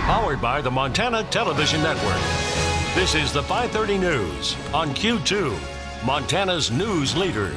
Powered by the Montana Television Network. This is the 530 News on Q2, Montana's news leader.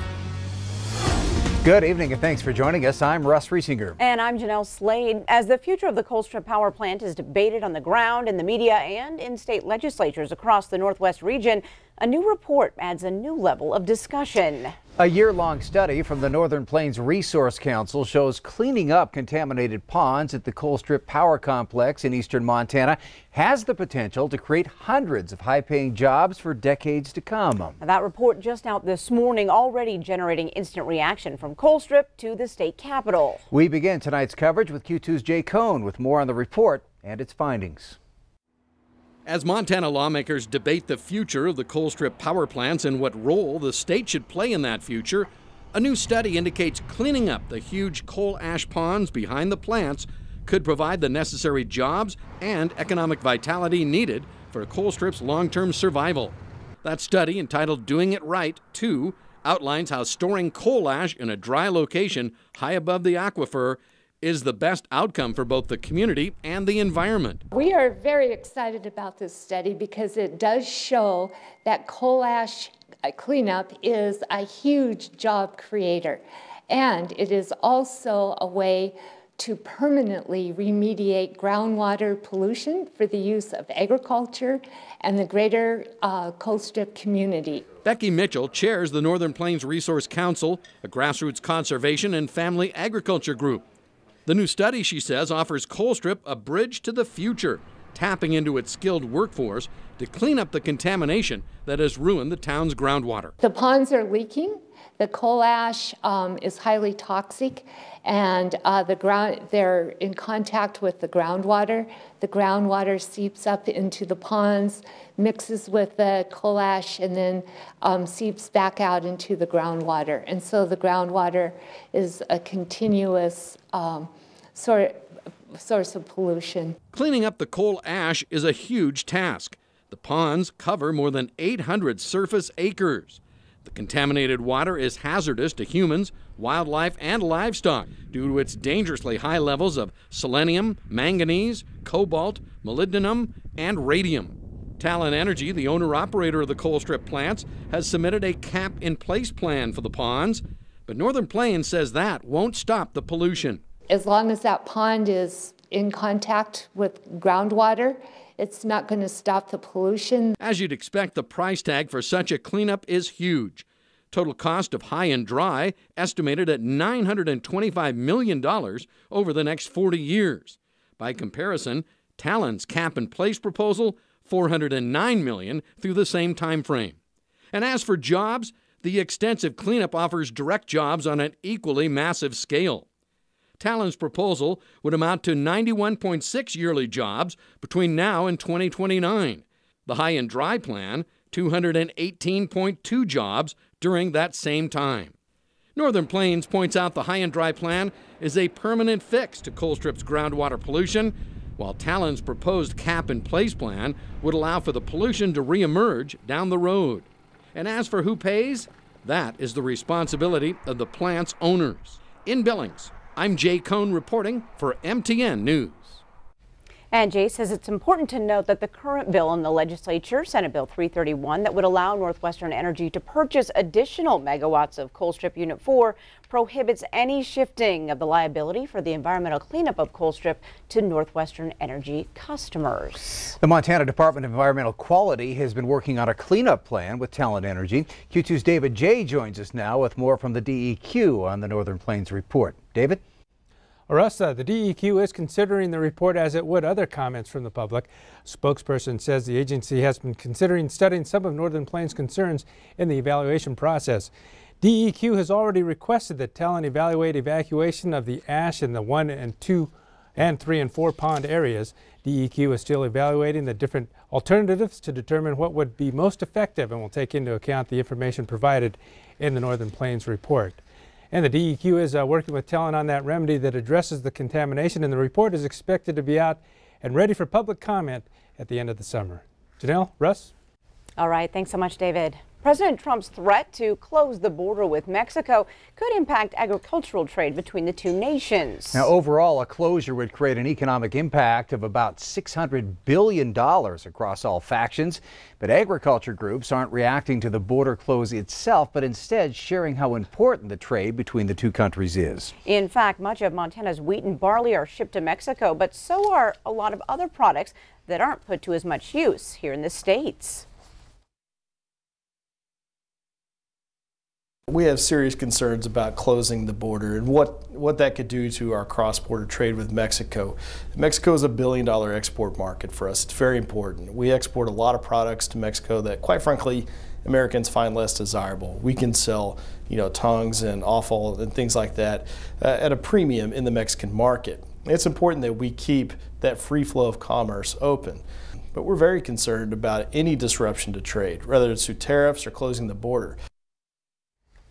Good evening and thanks for joining us. I'm Russ Riesinger. And I'm Jeanelle Slade. As the future of the Colstrip power plant is debated on the ground, in the media, and in state legislatures across the Northwest region, a new report adds a new level of discussion. A year-long study from the Northern Plains Resource Council shows cleaning up contaminated ponds at the Colstrip Power Complex in eastern Montana has the potential to create hundreds of high-paying jobs for decades to come. Now, that report just out this morning, already generating instant reaction from Colstrip to the state capitol. We begin tonight's coverage with Q2's Jay Cohn with more on the report and its findings. As Montana lawmakers debate the future of the Colstrip power plants and what role the state should play in that future, a new study indicates cleaning up the huge coal ash ponds behind the plants could provide the necessary jobs and economic vitality needed for Colstrip's long-term survival. That study, entitled Doing It Right 2, outlines how storing coal ash in a dry location high above the aquifer is the best outcome for both the community and the environment. We are very excited about this study because it does show that coal ash cleanup is a huge job creator, and it is also a way to permanently remediate groundwater pollution for the use of agriculture and the greater Colstrip community. Becky Mitchell chairs the Northern Plains Resource Council, a grassroots conservation and family agriculture group. The new study, she says, offers Colstrip a bridge to the future, tapping into its skilled workforce to clean up the contamination that has ruined the town's groundwater. The ponds are leaking. The coal ash is highly toxic, and they're in contact with the groundwater. The groundwater seeps up into the ponds, mixes with the coal ash, and then seeps back out into the groundwater. And so the groundwater is a continuous source of pollution. Cleaning up the coal ash is a huge task. The ponds cover more than 800 surface acres. The contaminated water is hazardous to humans, wildlife, and livestock due to its dangerously high levels of selenium, manganese, cobalt, molybdenum, and radium. Talon Energy, the owner-operator of the Colstrip plants, has submitted a cap-in-place plan for the ponds, but Northern Plains says that won't stop the pollution. As long as that pond is in contact with groundwater, it's not going to stop the pollution. As you'd expect, the price tag for such a cleanup is huge. Total cost of high and dry estimated at $925 million over the next 40 years. By comparison, Talon's cap-in-place proposal, $409 million through the same time frame. And as for jobs, the extensive cleanup offers direct jobs on an equally massive scale. Talon's proposal would amount to 91.6 yearly jobs between now and 2029. The high and dry plan, 218.2 jobs during that same time. Northern Plains points out the high and dry plan is a permanent fix to Colstrip's groundwater pollution, while Talon's proposed cap-in-place plan would allow for the pollution to reemerge down the road. And as for who pays, that is the responsibility of the plant's owners. In Billings, I'm Jay Cohn reporting for MTN News. And Jay says it's important to note that the current bill in the legislature, Senate Bill 331, that would allow Northwestern Energy to purchase additional megawatts of Colstrip Unit 4, prohibits any shifting of the liability for the environmental cleanup of Colstrip to Northwestern Energy customers. The Montana Department of Environmental Quality has been working on a cleanup plan with Talon Energy. Q2's David Jay joins us now with more from the DEQ on the Northern Plains report. David? Russ, the DEQ is considering the report as it would other comments from the public. A spokesperson says the agency has been considering studying some of Northern Plains' concerns in the evaluation process. DEQ has already requested that Talon evaluate evacuation of the ash in the 1 and 2 and 3 and 4 pond areas. DEQ is still evaluating the different alternatives to determine what would be most effective and will take into account the information provided in the Northern Plains report. And the DEQ is working with Talon on that remedy that addresses the contamination, and the report is expected to be out and ready for public comment at the end of the summer. Jeanelle, Russ? All right, thanks so much, David. President Trump's threat to close the border with Mexico could impact agricultural trade between the two nations. Now, overall, a closure would create an economic impact of about $600 billion across all factions. But agriculture groups aren't reacting to the border close itself, but instead sharing how important the trade between the two countries is. In fact, much of Montana's wheat and barley are shipped to Mexico, but so are a lot of other products that aren't put to as much use here in the States. We have serious concerns about closing the border and what that could do to our cross-border trade with Mexico. Mexico is a $1 billion export market for us. It's very important. We export a lot of products to Mexico that, quite frankly, Americans find less desirable. We can sell, tongues and offal and things like that at a premium in the Mexican market. It's important that we keep that free flow of commerce open. But we're very concerned about any disruption to trade, whether it's through tariffs or closing the border.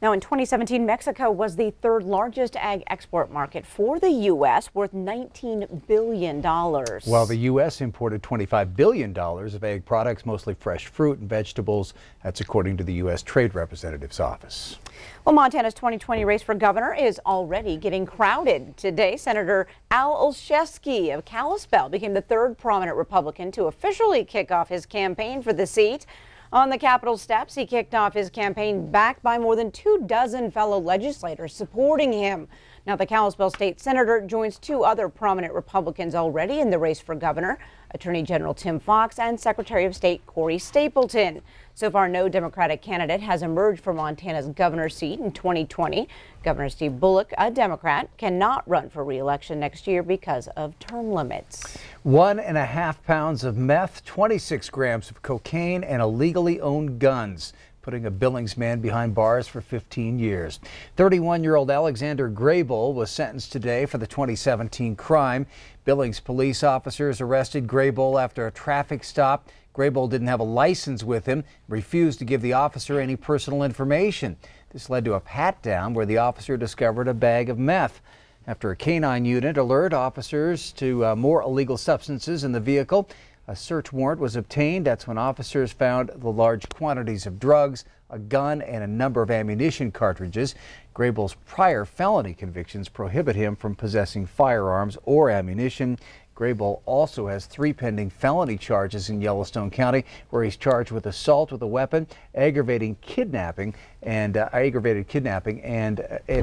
Now, in 2017, Mexico was the third largest ag export market for the U.S., worth $19 billion. While the U.S. imported $25 billion of ag products, mostly fresh fruit and vegetables. That's according to the U.S. Trade Representative's office. Well, Montana's 2020 race for governor is already getting crowded. Today, Senator Al Olszewski of Kalispell became the third prominent Republican to officially kick off his campaign for the seat. On the Capitol steps, he kicked off his campaign backed by more than 24 fellow legislators supporting him. Now, the Kalispell state senator joins two other prominent Republicans already in the race for governor, Attorney General Tim Fox and Secretary of State Corey Stapleton. So far, no Democratic candidate has emerged for Montana's governor seat in 2020. Governor Steve Bullock, a Democrat, cannot run for re-election next year because of term limits. 1.5 pounds of meth, 26 grams of cocaine, and illegally owned guns, putting a Billings man behind bars for 15 years. 31-year-old Alexander Graybull was sentenced today for the 2017 crime. Billings police officers arrested Graybull after a traffic stop. Graybull didn't have a license with him, refused to give the officer any personal information. This led to a pat-down where the officer discovered a bag of meth. After a canine unit alerted officers to more illegal substances in the vehicle, a search warrant was obtained. That's when officers found the large quantities of drugs, a gun, and a number of ammunition cartridges. Graybull's prior felony convictions prohibit him from possessing firearms or ammunition. Graybull also has 3 pending felony charges in Yellowstone County, where he's charged with assault with a weapon, aggravated kidnapping, and an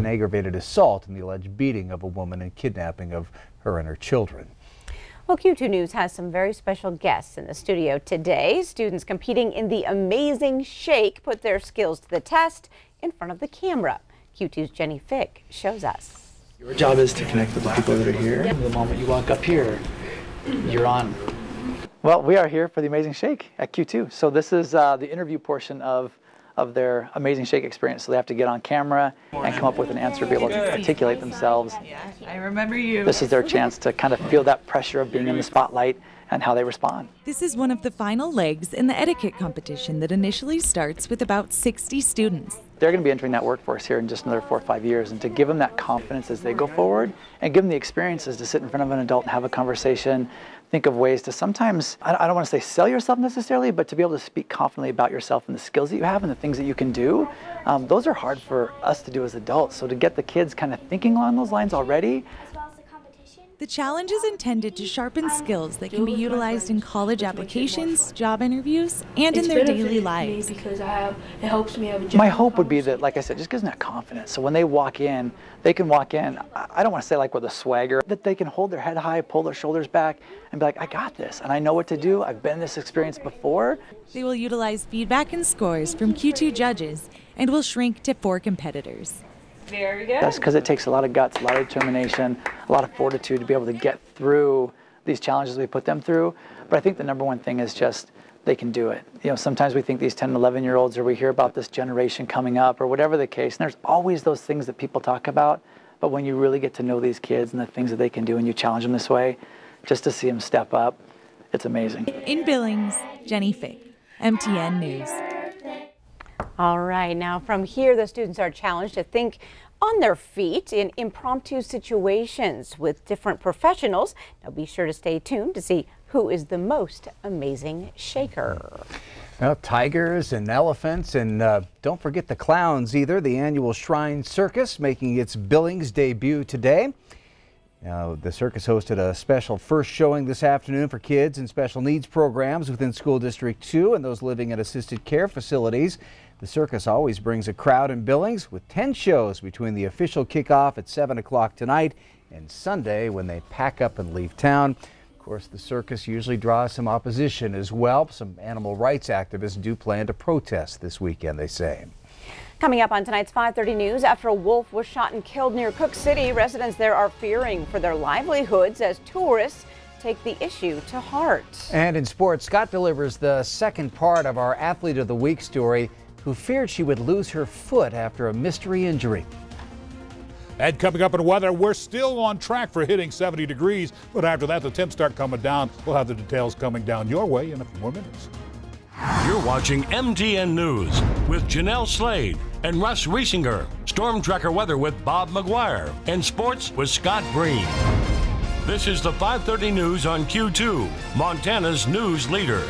aggravated assault in the alleged beating of a woman and kidnapping of her and her children. Well, Q2 News has some very special guests in the studio today. Students competing in the Amazing Shake put their skills to the test in front of the camera. Q2's Jenny Fick shows us. Your job is to connect with the people that are here. The moment you walk up here, you're on. Well, we are here for the Amazing Shake at Q2. So this is the interview portion of their Amazing Shake experience. So they have to get on camera and come up with an answer, be able to articulate themselves. Yeah, I remember you. This is their chance to kind of feel that pressure of being in the spotlight and how they respond. This is one of the final legs in the etiquette competition that initially starts with about 60 students. They're going to be entering that workforce here in just another 4 or 5 years, and to give them that confidence as they go forward and give them the experiences to sit in front of an adult and have a conversation, think of ways to sometimes, I don't want to say sell yourself necessarily, but to be able to speak confidently about yourself and the skills that you have and the things that you can do. Those are hard for us to do as adults. So to get the kids kind of thinking along those lines already. The challenge is intended to sharpen skills that can be utilized in college applications, job interviews, and in their daily lives. Because it helps me have a job. My hope would be that, like I said, just gives them that confidence. So when they walk in, they can walk in, I don't want to say like with a swagger, that they can hold their head high, pull their shoulders back, and be like, I got this, and I know what to do. I've been in this experience before. They will utilize feedback and scores from Q2 judges and will shrink to 4 competitors. Very good. That's because it takes a lot of guts, a lot of determination, a lot of fortitude to be able to get through these challenges we put them through. But I think the number one thing is just they can do it. You know, sometimes we think these 10 and 11-year-olds, or we hear about this generation coming up, or whatever the case, and there's always those things that people talk about. But when you really get to know these kids and the things that they can do and you challenge them this way, just to see them step up, it's amazing. In Billings, Jenny Fick, MTN News. All right, now from here, the students are challenged to think on their feet in impromptu situations with different professionals. Now be sure to stay tuned to see who is the most amazing shaker. Well, tigers and elephants, and don't forget the clowns either. The annual Shrine Circus making its Billings debut today. Now, the circus hosted a special first showing this afternoon for kids and special needs programs within School District 2 and those living in assisted care facilities. The circus always brings a crowd in Billings with 10 shows between the official kickoff at 7 o'clock tonight and Sunday when they pack up and leave town. Of course, the circus usually draws some opposition as well. Some animal rights activists do plan to protest this weekend, they say. Coming up on tonight's 5:30 News, after a wolf was shot and killed near Cook City, residents there are fearing for their livelihoods as tourists take the issue to heart. And in sports, Scott delivers the second part of our Athlete of the Week story, who feared she would lose her foot after a mystery injury. And coming up in weather, we're still on track for hitting 70 degrees, but after that, the temps start coming down. We'll have the details coming down your way in a few more minutes. You're watching MTN News with Jeanelle Slade and Russ Riesinger. Storm Tracker weather with Bob McGuire. And sports with Scott Breen. This is the 5:30 News on Q2, Montana's news leader.